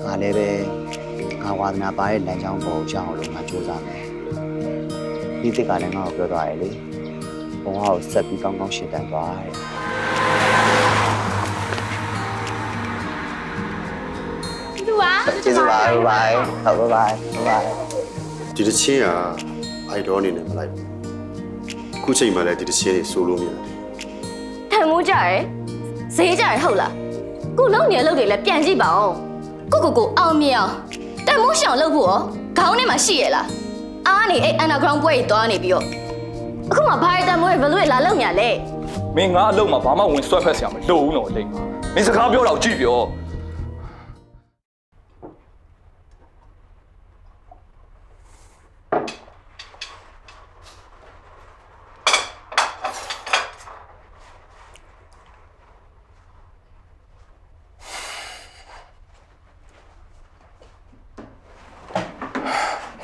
ငါလည်းပဲငါဝါသနာပါတဲ့လမ်းကြောင်းပေါ်ကြောင်းလို့ငါစူးစမ်းမယ်ဒီတစ်ကလည်းငါ့ကိုပြောသွားတယ်လေဘဝကိုဆက်ပြီးကောင်းကောင်းရှင်းတန်းသွားတယ်သူကကျေးဇူးပါဘိုင်ဘိုင်ဟုတ်ဘိုင်ဘိုင် ဒီတစ်ချင်းကအိုက်ဒေါအနေနဲ့မလိုက်ဘူးခုချိန်မှလည်းဒီတစ်ချင်းတွေဆိုလို့မရတယ် ထံမှုကြရဲဈေးကြရဲဟုတ်လားကိုလုံးနေလို့တွေလည်းပြန်ကြည့်ပါဦးကိုအောင်မြင်အောင်တန်မိုးရှောင်လုပ်ဖို့ရောခေါင်းထဲမှာရှိရလားအားနေအဲ့ underground ပွဲကြီးသွားနေပြီးတော့အခုမှဘာရတန်မိုးရဲ့ဘယ်လိုလာလုပ်ညာလဲ မင်းငါအလုံးမှာဘာမှဝင်ဆွဲဖက်ဆရာမလိုဘူးနော်လိမ့်မင်းစကားပြောတော့ကြည့်ပြော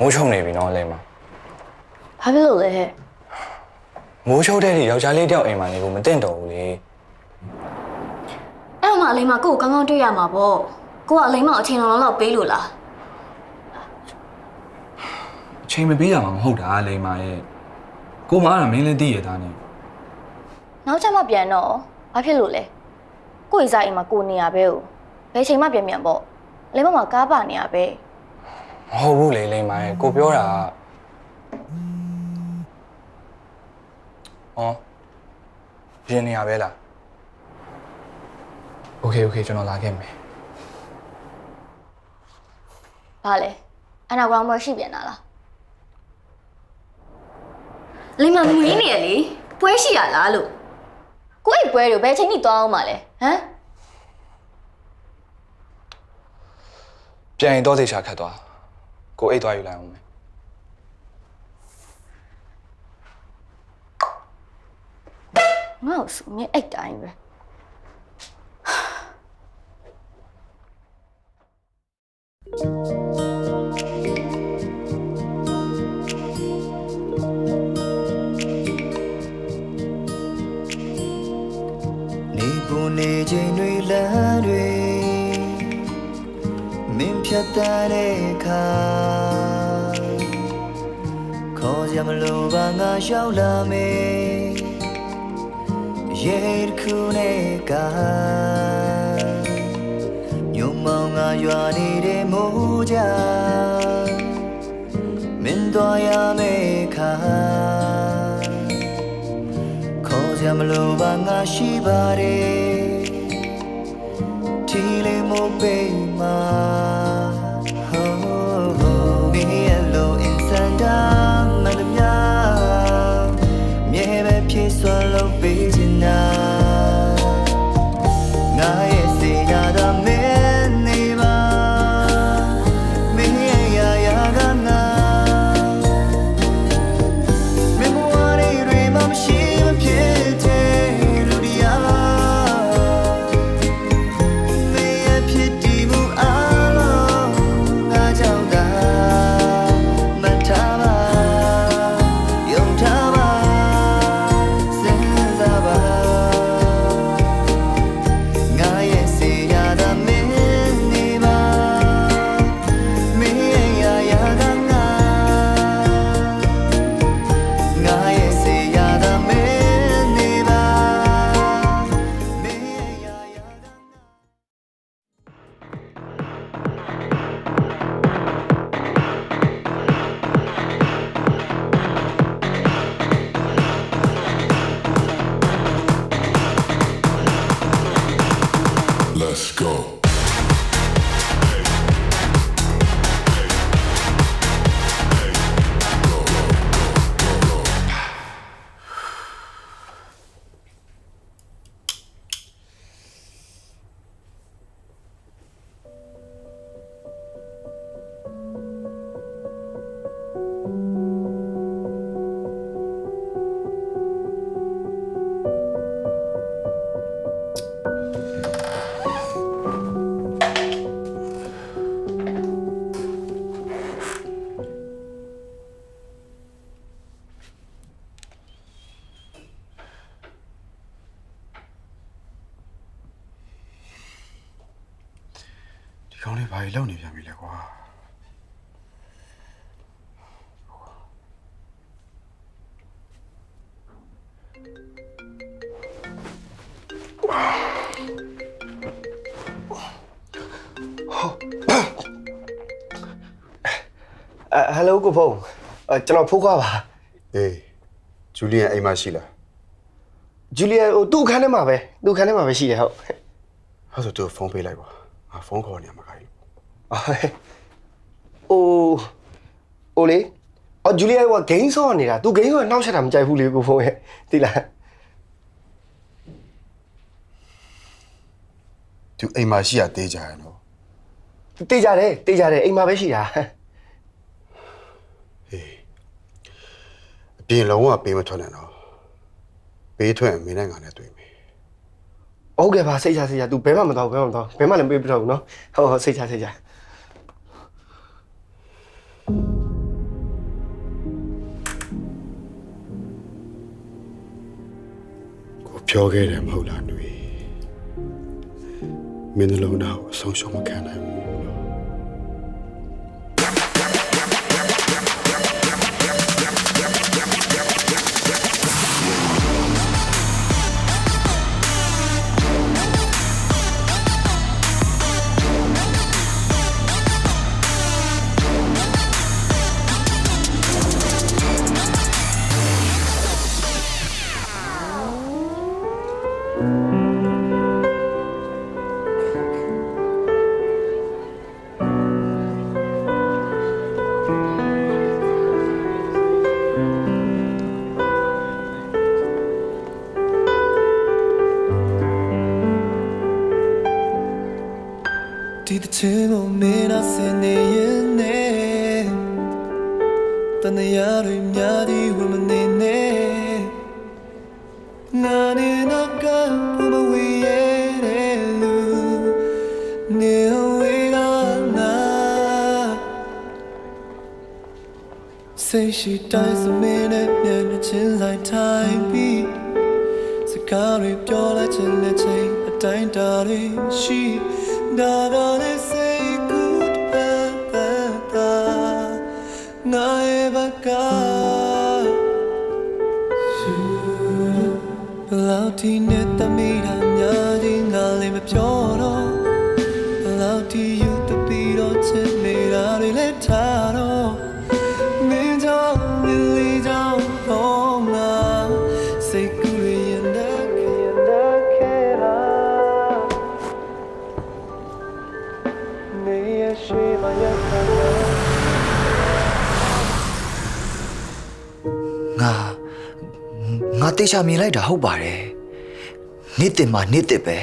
မိုးချုံနေပြီနော်လိမ့်မ ဘာဖြစ်လို့လဲ မိုးချုပ်တဲ့ဒီယောက်ျားလေးတယောက်အိမ်မှာနေဖို့မတင်တော့ဘူးလေ အဲ့မှာအလိမ္မာကိုကောင်းကောင်းတွေ့ရမှာပေါ့ကိုကအလိမ္မာအချိန်လောက်ပေးလို့လား အချိန်မပေးရမှာမဟုတ်တာလိမ္မာရဲ့ကိုမအားတာမင်းလည်းသိရသားနေ နောက်ချက်မှပြန်တော့ဘာဖြစ်လို့လဲကိုအိစားအိမ်မှာကိုနေရပဲ哦ဘယ်ချိန်မှပြန်ပေါ့အလိမ္မာမှာကားပါနေရပဲ မဟုတ်ဘူးလေလိမ္မာရဲ့ကိုပြောတာဟောပြင်နေရပဲလားโอเคကျွန်တော်လာခဲ့မယ် ဘာလဲအနာကောင်မရှိပြန်တာလားအလိမ္မာမွေးနေရလေပွဲရှိရလားလို့ကိုအိပွဲတွေဘယ်ချိန်ထိသွားအောင်မလဲဟမ် ပြန်ရင်တော့သေချာခတ်သွားကိုအိတ်သွားယူလိုက်အောင်မယ် ငါ့ကိုစုမြဲအိတ်တိုင်းပဲနေပူနေချိန်တွေလမ်းတွေမင်းဖြတ်တန်းတဲ့အခါခေါ်ရမလို့ပါငါရောက်လာမယ်ရေတစ်ခုနဲ့ကညုံမောင်ငါရွာနေတဲ့မိုးကြမင်းသွားရမယ့်ခါခေါ်ရမလို့ပါငါရှိပါတယ်ဒီလေးမို့ပိတ်မှာမင်းရဲ့လိုအင်စန်တာမလျာမြေပဲဖြစ်စွာလို့ပေးချင်တာငါရဲ့စေရတာမင်းနေပါမင်းရဲ့ရာရာကငါမင်းဘဝတွေမှမရှိမဖြစ်တဲ့လူတရားမင်းရဲ့ဖြစ်တည်မှုအားလုံး ကောင်းလေးဘာကြီးလောက်နေပြန်ပြီလဲကွာ ဟယ်လိုကိုဖုန်းကျွန်တော်ဖိုးခွားပါ အေးဂျူလီယန်အိမ်မှာရှိလား ဂျူလီယာဟိုသူ့အခန်းထဲမှာပဲရှိတယ်ဟုတ် အဲ့ဆိုသူဖုန်းပေးလိုက်ပါငါဖုန်းခေါ်နေမှာခိုင်း ဟိုလေဂျူလီယာကဂိမ်းဆော့နေတာသူဂိမ်းဆော့နှောက်ချက်တာမကြိုက်ဘူးလေကိုဖုန်းရဲ့သိလား သူအိမ်မှာရှိရသေးကြရနော် တေးကြတယ်အိမ်မှာပဲရှိတာ အေးအပြင်လုံးဝပေးမထွက်နဲ့နော်ပေးထွက်ရင်မင်းနဲ့ငါနဲ့တွေ့မယ် ဟုတ်ကဲ့ပါစိတ်ချ तू ဘဲမှမတော့ဘဲမှလည်းပေးပြတော့ဘူးနော်ဟုတ်စိတ်ချ ကိုပြောခဲ့တယ်မဟုတ်လားຫນွေမင်းနှလုံးသားကိုအဆုံးရှုံးမခံနိုင်ဘူးလို့ ဒီတချင်ကိုမင်းအစင်နေရင်နဲ့တန်ရရများဒီဝမနေနဲ့ငါနေတော့ကဘမဝေးရဲ့လူနေဝေးကနာစိတ်ရှိတိုင်းစမင်းနဲ့မျက်နှာချင်းဆိုင်ထိုင်ပြီးစကားတွေပြောလိုက်ချင်တဲ့ချိန်အတိုင်းတာတွေရှိDarling, say goodbye. Naivaka. Lauti neta mira nyadi ngale me pioro. Lauti you the piro che mera rile taro. Minjo mili jao poma. Say kuri yenda kera. ငါတေချာမြင်လိုက်တာဟုတ်ပါတယ်နေ့တင်မှာနေ့တစ်ပဲ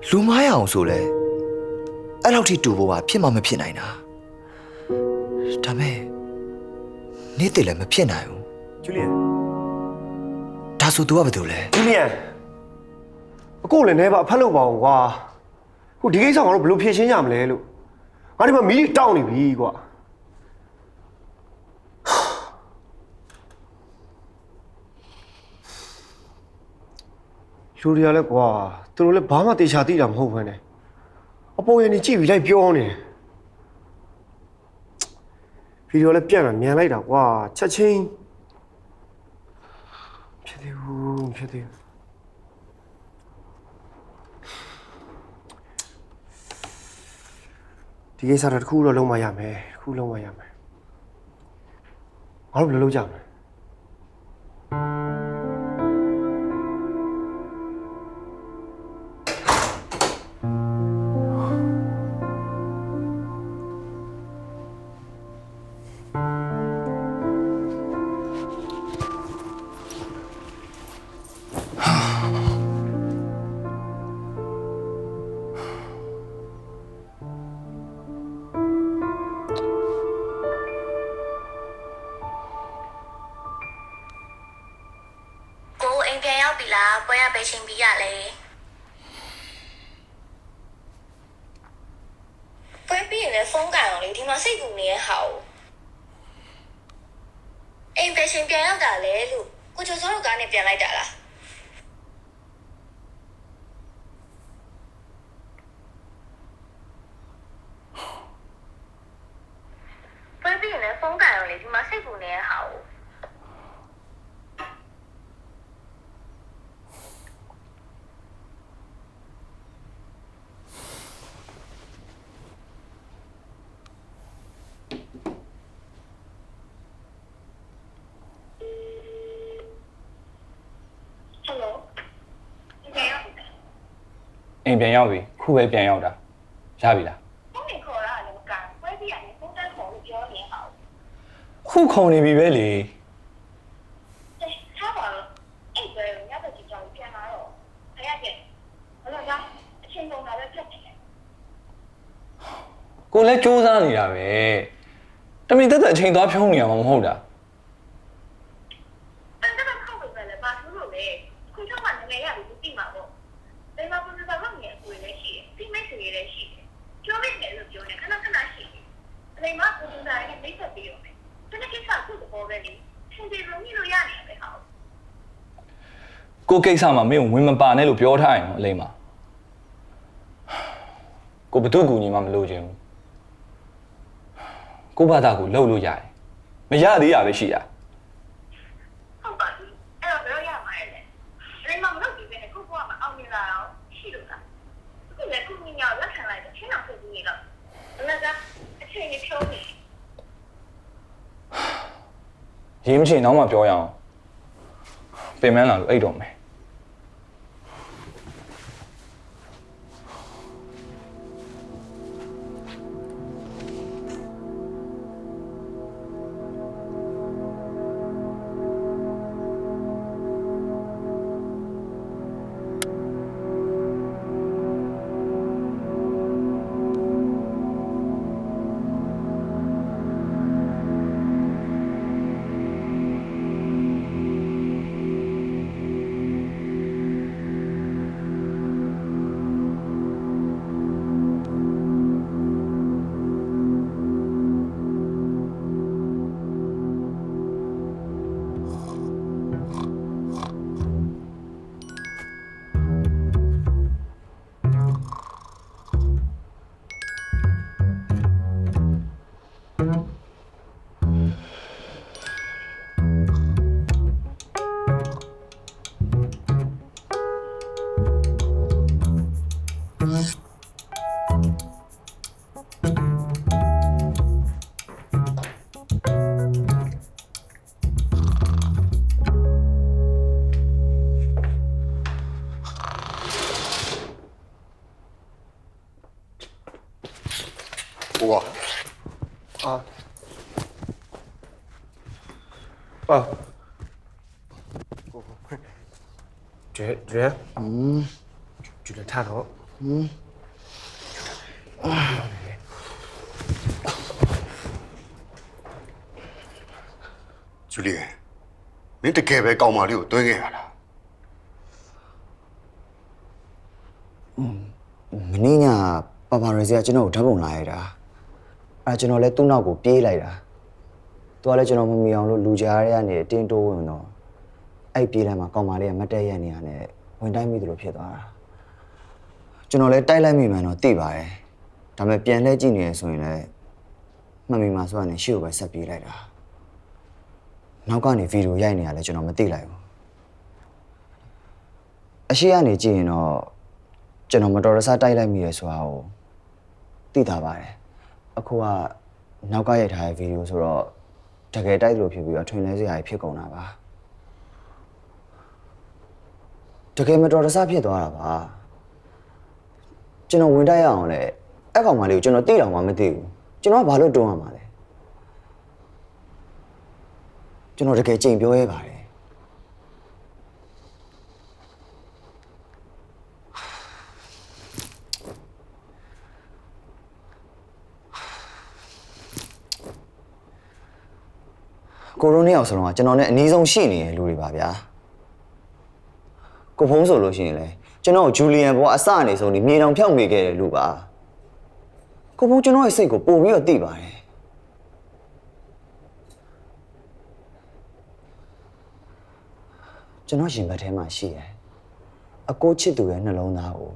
လူမိုင်းအောင်ဆိုလဲအဲ့လောက်ထိတူဖို့ပါဖြစ်မှမဖြစ်နိုင်တာဒါမဲ့နေ့တစ်လည်းမဖြစ်နိုင်ဘူး ဂျူလီယန် ဒါဆို तू ကဘာလုပ်လဲ ဂျူလီယန်အခုလည်းနေပါအဖက်လို့ပါအောင်ကွာဟိုဒီကိစ္စကတော့ဘယ်လိုဖြေရှင်းကြမလဲလို့ငါဒီမှာမီးတောက်နေပြီကွာလူတွေကလည်းကွာသူတို့လည်းဘာမှတေချာသိတာမဟုတ်ဘဲနဲ့အပေါ်ရည်နေကြည့်ပြီးလိုက်ပြောနေတယ်ဗီဒီယိုလည်းပြန်လာမြန်လိုက်တာကွာချက်ချင်းဖြစ်သေးဘူးဒီကိစ္စတော့တစ်ခုတော့လုံးမရမယ်ငါတို့ဘယ်လိုလုပ်ကြမလဲပွဲရပဲချိန်ပြီးရလဲပွဲပြီးရင်လည်းဖုန်းကန်အောင်လေဒီမှာစိတ်ကူနေရဟောအိမ်ပဲချိန်ပြန်ရောက်တာလေလို့ကိုချိုစောတို့ကားနဲ့ပြန်လိုက်တာလား ဖုန်းကန်ရောလေဒီမှာစိတ်ပူနေတဲ့ဟာကို အိမ်ပြန်ရောက်ပြီခုပဲပြန်ရောက်တာရပြီလား ဟုတ်နေခေါ်တာလည်းမကန်ဝဲပြရတယ်ဖုန်းတန်းခေါ်လို့ပြောနေဟာကို ခုခုံနေပြီပဲလေ ထားပါတော့အဲ့ဘယ်ညဘက်ကြီးကြောင်ပြန်လာတော့ခရရဲ့ဘာလို့ကအချိန်လုံးလာပဲဖြတ်တယ် ကိုလည်းစူးစမ်းနေတာပဲတမင်သက်သက်အချိန်သွားဖြုံးနေရမှာမဟုတ်တာ အဲ့ဒါကခောက်ပဲလေဘာလို့လို့လဲခုချောင်းမှငယ်ရလို့သိမှာပေါ့ဒီမှာပုံစံတော့ငယ်အကွေလည်းရှိတယ်သိမိတ်ဆွေလည်းရှိတယ်ပြောမိတယ်လို့ပြောနေခဏခဏရှိတယ်အဲ့မှာပုံစံတိုင်းနဲ့မိတ်ဆက်ပြီးတော့မယ်ဒီနေ့ကိစ္စခုတော့ပဲလေသင်ပြေလို့ညလို့ရနေတယ်ဟာ ကိုကိစ္စမှာမင်းကိုဝင်မပါနဲ့လို့ပြောထားရင်တော့အလိမ့်ပါကိုဘသူ့ကူညီမှမလို့ခြင်းဘူးကိုဘာသာကိုလှုပ်လို့ရတယ်မရသေးရပဲရှိတာ ဟုတ်ပါဘူးအဲ့တော့ဘယ်လိုရမှာလဲဒီမှာမလုပ်ကြည့်ပဲခုကမှအောင်မြင်လာတော့ရှိလို့လားအခုလည်းခုညညလက်ခံလိုက်တော့ချင်းအောင်ဖြစ်နေတော့ဘယ်ကအချိန်ကြီးဖြုံးနေ ရေးမချင်တော့မှပြောရအောင်ပင်မလာလို့အိတ်တော့မယ် 哇！啊，觉，觉得差头，朱莉，你这改变搞嘛了？对个啦。 မင်းညာပါပါရေစီကကျွန်တော်ကိုဓာတ်ပုံလာရတာအဲကျွန်တော်လည်းသူ့နောက်ကိုပြေးလိုက်တာသူကလည်းကျွန်တော်မမီအောင်လို့လူကြားရကနေတင်းတိုးဝင်တော့အဲ့ပြေးလိုက်မှာကောင်မလေးကမတ်တက်ရက်နေရနဲ့ဝင်တိုင်းမိသလိုဖြစ်သွားတာကျွန်တော်လည်းတိုက်လိုက်မိမှန်တော့သိပါတယ်ဒါပေမဲ့ပြန်လှည့်ကြည့်နေရဆိုရင်လည်းမှတ်မိမှာဆိုရင်ရှေ့ကိုပဲဆက်ပြေးလိုက်တာနောက်ကနေဗီဒီယိုရိုက်နေရလဲကျွန်တော်မသိလိုက်ဘူးအရှိကနေကြည့်ရင်တော့ ကျွန်တော်မတော်တဆတိုက်လိုက်မိရဆိုတာကိုသိတာပါတယ်အခုကနောက်ကရိုက်ထားတဲ့ဗီဒီယိုဆိုတော့တကယ်တိုက်လို့ဖြစ်ပြီးတော့ထွင်လဲစရာဖြစ်ကုန်တာပါတကယ်မတော်တဆဖြစ်သွားတာပါကျွန်တော်ဝင်တိုက်ရအောင်လေအဲ့ကောင်မလေးကိုကျွန်တော်သိတော့မှမသိဘူးကျွန်တော်ကဘာလို့တွန်းရမှာလဲကျွန်တော်တကယ်ကြိမ်ပြောရဲပါတယ် ကိုရိုနီအောင်ဆိုတော့ကျွန်တော်နဲ့အနည်းဆုံးရှိနေတဲ့လူတွေပါဗျာကိုဖုံးဆိုလို့ရှိရင်လေကျွန်တော်ဂျူလီယန်ဘောအစအနေဆုံးဒီမြေတောင်ဖြောက်နေခဲ့တဲ့လူပါကိုဖုံးကျွန်တော်ရဲ့စိတ်ကိုပို့ပြီးတော့သိပါတယ်ကျွန်တော်ရင်ဘတ်ထဲမှာရှိတယ်အကိုချစ်သူရဲ့နှလုံးသားကို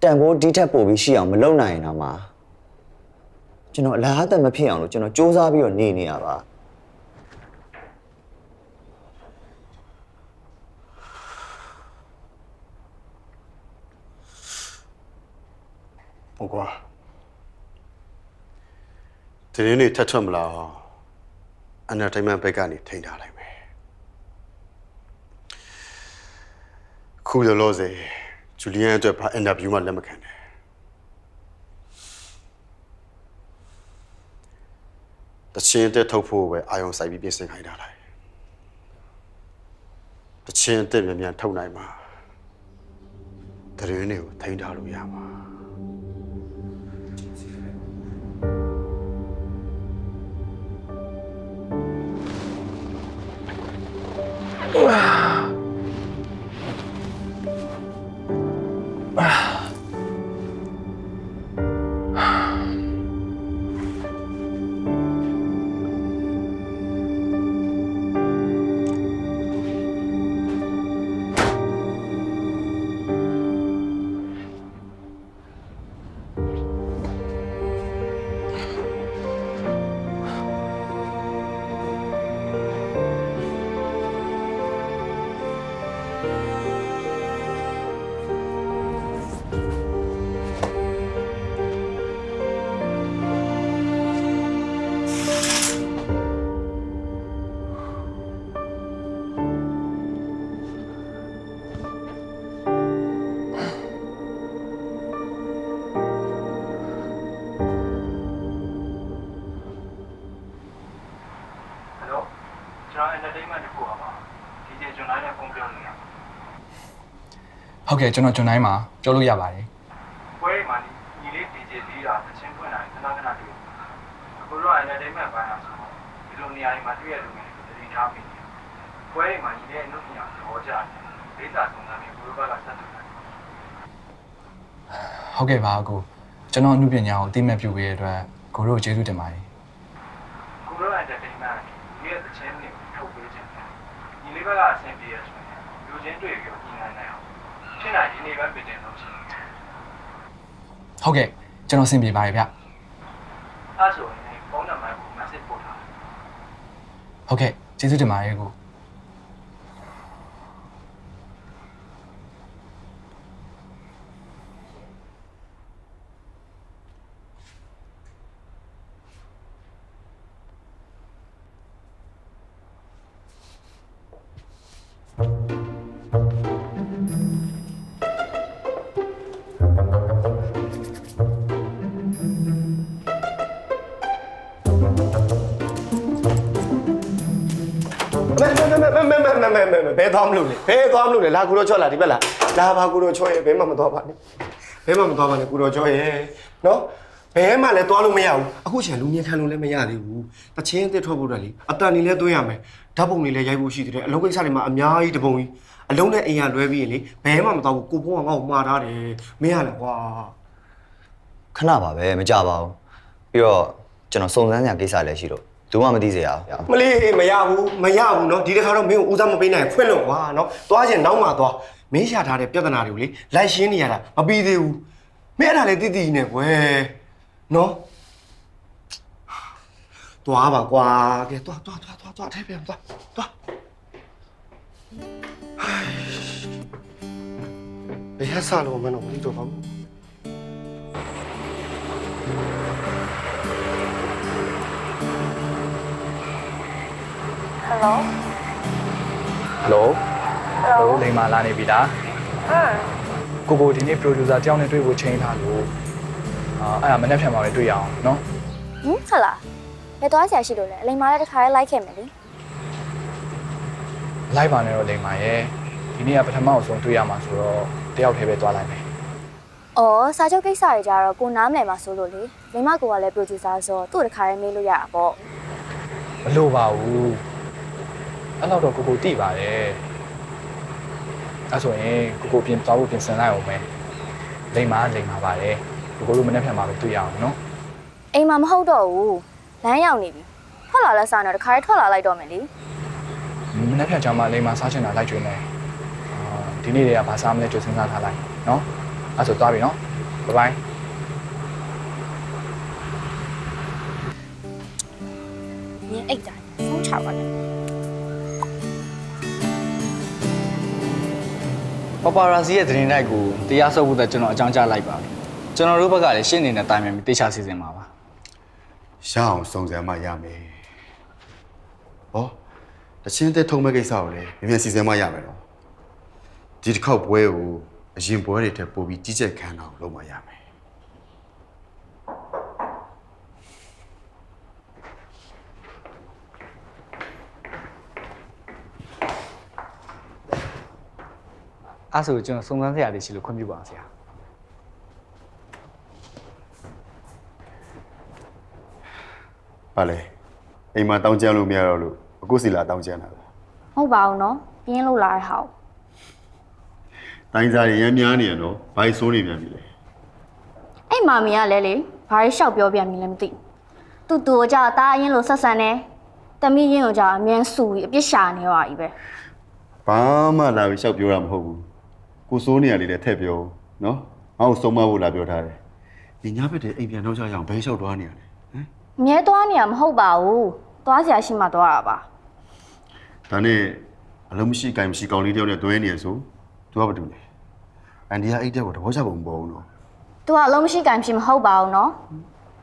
တန်ဖိုးဒီထက်ပို့ပြီးရှိအောင်မလုပ်နိုင်ရင်တော့မှ ကျွန်တော်အလားအသက်မဖြစ်အောင်လို့ကျွန်တော်စူးစမ်းပြီးတော့နေရပါ ဟုတ်ကွာဒီနေ့ထပ်ထွက်မလား entertainment ဘက်ကနေထိန်းထားလိုက်မယ်ခုလောလောဆယ်ဂျူလီယန်အတွက်ဘာ interview မှလက်မခံနဲ့တချင်းတက်ထုတ်ဖို့ပဲအာယုံစိုက်ပြီးပြင်ဆင်ခိုင်းထားလိုက်တချင်းတက်မြန်မြန်ထုတ်နိုင်မှာတရင်တွေကိုထိန်းထားလို့ရမှာ ဟုတ်ကဲ့ကျွန်တော်ကျွန်တိုင်းမှာပြောလို့ရပါတယ် ပွဲမှာညီလေး DJ လေးတာအချင်းဖွင့်လာခဏခဏတွေ့အခုတော့ entertainment ပိုင်းလာဆိုဒီလိုနေရာတွေမှာတွေ့ရလူငယ်တွေတတိထားပြီးပွဲမှာညီလေးအနုပညာသဘောကျတယ်ဒေသစုံစမ်းပြီးဘုရားကဆက်တူတယ် ဟုတ်ကဲ့ပါကိုကျွန်တော်အမှုပညာကိုအသိမဲ့ပြုပေးရတဲ့အတွက်ကိုတို့ကျေးဇူးတင်ပါတယ် ခုတော့ entertainment ညီရဲ့အချင်းတွေထုတ်ပေးခြင်းညီလေးဘက်ကအဆင်ပြေရဆိုရင်လူချင်းတွေ့ပြီးညီနိုင်အောင်ဖြစ်နိုင်ဒီနေ့ပဲပြင်လို့ရှိတယ် ဟုတ်ကဲ့ကျွန်တော်ဆင်ပြေပါတယ်ဗျ အဲ့ဆိုရင်ဖုန်းနံပါတ်ကို message ပို့ထား ဟုတ်ကဲ့ကျေးဇူးတင်ပါတယ်ကို ဘယ်သွားမလို့လဲဘယ်သွားမလို့လဲလာကူတော့ချော့လာဒီဘက်လာလာပါကူတော့ချော့ရဲ့ဘယ်မှမသွားပါနဲ့ဘယ်မှမသွားပါနဲ့ကူတော့ချော့ရဲ့နော်ဘယ်မှလည်းသွားလို့မရဘူးအခုချိန်လူမြင်ခံလို့လည်းမရသေးဘူးတချင်းအစ်ထွက်ဖို့တော့လေအတန်နေလည်းသွင်းရမယ်ဓာတ်ပုံတွေလည်းရိုက်ဖို့ရှိသေးတယ်အလုံးကိစ္စတွေမှာအများကြီးတပုံကြီးအလုံးနဲ့အိမ်ရလွဲပြီးရင်လေဘယ်မှမသွားဘူးကိုဖုန်းကငါ့ကိုမှားထားတယ်မင်းရလေကွာ ခဏပါပဲမကြပါဘူးပြီးတော့ကျွန်တော်စုံစမ်းစရာကိစ္စလည်းရှိလို့ဘူးမှမသိစေရအောင် မလေးမရဘူးနော်ဒီတစ်ခါတော့မင်းကိုဦးစားမပေးနိုင်ခွင့်လို့ကွာနော်သွားခြင်းနောက်မှသွားမင်းရှာထားတဲ့ပြဿနာတွေကိုလေလိုက်ရှင်းနေရတာမပြီးသေးဘူးမင်းအဲ့ဒါလည်းတိတိနဲ့ကွယ်နော်သွားပါကွာကဲသွားထဲပြန်သွားဘယ်ဟာစားလို့မနော်မသိတော့ပါဘူး ဟယ်လိုလိမ္မာလာနေပြီလားကိုဒီနေ့ producer တယောက်နဲ့တွေ့ဖို့ချိန်ထားလို့အဲ့ဒါမနေ့ဖြန်မှာပဲတွေ့ရအောင်နော် ဟုတ်လားဘယ်သွားဆရာရှိလို့လဲအလိမ်မာလည်းတစ်ခါလေးလိုက်ခဲ့မယ်လေ လိုက်ပါနဲ့တော့လိမ္မာရဲ့ဒီနေ့ကပထမဆုံးတွေ့ရမှာဆိုတော့တယောက်တည်းပဲသွားလိုက်မယ် အော်စာချုပ်ကိစ္စတွေကြတော့ကိုနားမလည်မှာဆိုလို့လေလိမ်မာကိုကလည်း producer ဆိုသူ့တစ်ခါလေးမေးလို့ရတာပေါ့ မလိုပါဘူးအဲ့တော့ကိုတိပါတယ်အဲ့ဆိုရင်ကိုပြင်သွားဖို့ပြင်ဆင်လိုက်အောင်မယ်လိမ္မာပါတယ်ကိုတို့မနေ့ဖြန်မှာပဲတွေ့ရအောင်နော် အိမ်မှာမဟုတ်တော့ဘူးလမ်းရောက်နေပြီထွက်လာလဲစားနေတော့တစ်ခါလေးထွက်လာလိုက်တော့မယ်လေ မနေ့ဖြန်ကျမှလိမ္မာစားချင်တာလိုက်ကျွေးမယ်ဒီနေ့တည်းကဘာစားမလဲကြိုစဉ်းစားထားလိုက်နော်အဲ့ဆိုသွားပြီနော်ဘိုင်ဘိုင် ရင်အိတ်ကြဆုံးချပါနဲ့ ပပရာစီရဲ့သတင်းတိုက်ကိုတရားစွဲဖို့အတွက်ကျွန်တော်အကြောင်းကြားလိုက်ပါပြီကျွန်တော်တို့ဘက်ကလည်းရှင်းနေတဲ့တိုင်မြန်ပြီးတေချာစီစဉ်ပါပါ ရအောင်စုံစမ်းမှရမယ်ဟောတချင်းတဲ့ထုံးမဲ့ကိစ္စကိုလည်းမြန်စီစဉ်မှရမယ်နော်ဒီတစ်ခေါက်ပွဲကိုအရင်ပွဲတွေထက်ပိုပြီးကြီးကျယ်ခမ်းနားအောင်လုပ်မှရမယ်အဲ့ဆိုကျွန်တော်စုံစမ်းစရာတွေရှိလို့ခွင့်ပြုပါဆရာ ပါလေအိမ်မှာတောင်းကျမ်းလို့မရတော့လို့အခုစီလာတောင်းကျမ်းတာလား ဟုတ်ပါဘူးနော်ပြင်းလို့လာတဲ့ဟာ တိုင်းစားရရမ်းများနေရနော်ဘာလို့စိုးနေပြန်ပြီလဲ အဲ့မာမီကလည်းလေဘာလို့ရှောက်ပြောပြန်ပြီလဲမသိသူ့ကိုကြာတာအရင်လိုဆက်ဆံနေတမီးရင်ကိုကြာအမြန်းဆူပြီးအပြစ်ရှာနေရောကြီးပဲ ဘာမှလာပြီးရှောက်ပြောတာမဟုတ်ဘူးကိုစိုးနေရလေးလည်းထည့်ပြောနော်ငါ့ကိုစုံမဖို့လာပြောထားတယ်ဒီညဘက်တည်းအိမ်ပြန်တော့ကြရအောင်ဘယ်လျှောက်သွားနေရလဲဟမ် အမြဲသွားနေရမဟုတ်ပါဘူးသွားစရာရှိမှသွားတာပါ ဒါနဲ့အလုံးမရှိကိုင်မရှိကောင်းလေးတယောက်နဲ့တွဲနေရဆိုသူကဘာတူလဲအန်ဒီယာအိတ်တဲ့ကိုတော့ချပုံမပေါ်ဘူးနော် သူကအလုံးမရှိကံဖြစ်မဟုတ်ပါဘူးနော်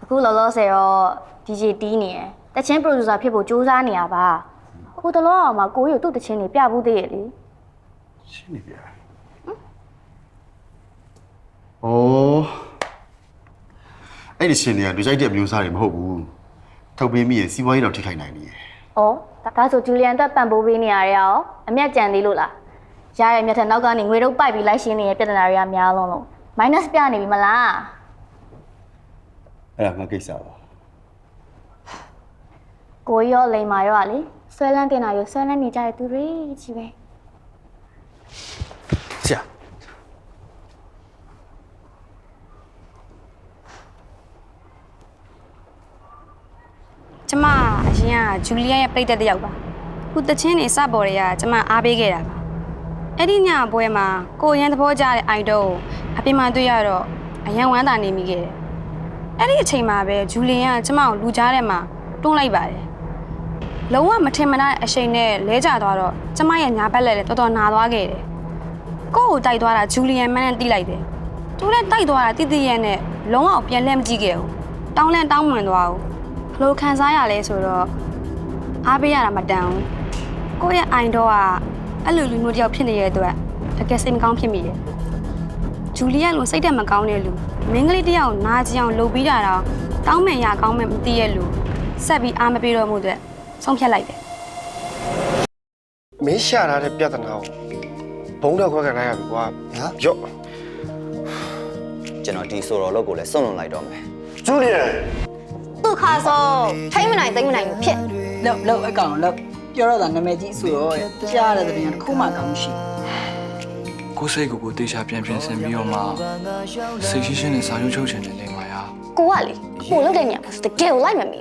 အခုလောလောဆယ်တော့ DJ တီးနေတယ်တချင်း producer ဖြစ်ဖို့စူးစမ်းနေရပါအခုတလောအောင်မှာကိုကြီးကိုသူ့တချင်းတွေပြဖို့သေးရဲ့လေ ရှင်းနေပြဩအဲ့ဒီရှင်တွေကလူကြိုက်တဲ့အမျိုးသားတွေမဟုတ်ဘူးထုတ်ပေးမိရင်စီးပွားရေးတော့ထိခိုက်နိုင်နေတယ် ဩဒါဆိုဂျူလီယန်တက်ပံပိုးပေးနေရတဲ့ရောအမျက်ကြံသေးလို့လားရရဲ့မျက်ထက်နောက်ကနေငွေတော့ပိုက်ပြီးလိုက်ရှင်းနေတဲ့ပြဿနာတွေကများလုံးလို့ minus ပြနေပြီမလား အဲ့ဒါငါကိစ္စပါ ကိုကြီးရောလိန်မာရောလေဆွဲလန်းတင်တာရောဆွဲလန်းနေကြတဲ့သူတွေကြီးပဲ ဆရာ ကျမအရင်ကဂျူလီယာရဲ့ပြိတ္တတယောက်ပါခုတချင်းနေစပေါ်တွေကကျမအားပေးခဲ့တာပါအဲ့ဒီညပွဲမှာကိုရန်သဘောကျတဲ့အိုင်ဒိုအပြင်မှာတွေ့ရတော့အရန်ဝမ်းသာနေမိခဲ့တယ်အဲ့ဒီအချိန်မှာပဲဂျူလီယာကကျမကိုလူကြားထဲမှာတွန်းလိုက်ပါတယ်လုံးဝမထင်မှန်တဲ့အရှိန်နဲ့လဲကျသွားတော့ကျမရဲ့ညာဘက်လက်လည်းတော်တော်နာသွားခဲ့တယ်ကို့ကိုတိုက်သွားတာဂျူလီယန်မန်းနဲ့တိလိုက်တယ်သူလည်းတိုက်သွားတာတိတိရဲ့နဲ့လုံးဝပြန်လှည့်မကြည့်ခဲ့ဘူးတောင်းလန့်တောင်းဝင်သွားဘူးဘလို့ခံစားရလဲဆိုတော့အားပေးရတာမတန်ဘူးကိုယ့်ရဲ့အိုင်တော့ကအဲ့လိုလူမျိုးတယောက်ဖြစ်နေတဲ့အတွက်တကယ်စိတ်မကောင်းဖြစ်မိတယ်ဂျူလီယာလိုစိတ်တက်မကောင်းတဲ့လူမင်းကလေးတယောက်နာကျင်အောင်လှုပ်ပြီးတာတော့တောင်းမယ်ရကောင်းမယ်မသိရဲ့လူဆက်ပြီးအားမပေးတော့မှုအတွက်ဆုံးဖြတ်လိုက်တယ် မင်းရှာထားတဲ့ပြဿနာကိုဘုံတော့ခွဲခံလိုက်ရပြီကွာဟာရော့ ကျွန်တော်ဒီဆိုတော်လောက်ကိုလည်းစွန့်လွန်လိုက်တော့မယ် ဂျူလီယန် သူ့ခါဆိုထိမ့်မနိုင်သိမ့်မနိုင်ဘူးဖြစ် လောက်အကောင်လောက်ပြောတော့တာနာမည်ကြီးဆိုတော့ကြားရတဲ့တဲ့တစ်ခုမှကောင်းရှိ ကိုစိတ်ကိုတေချာပြန်ပြင်ဆင်ပြီးတော့မှစိတ်ရှိရှိနဲ့စာချုပ်ချုပ်ချင်တယ်လိမ္မာယာ ကိုကလေကိုလောက်တဲ့နေရာမှာတကယ်ကိုလိုက်မမီ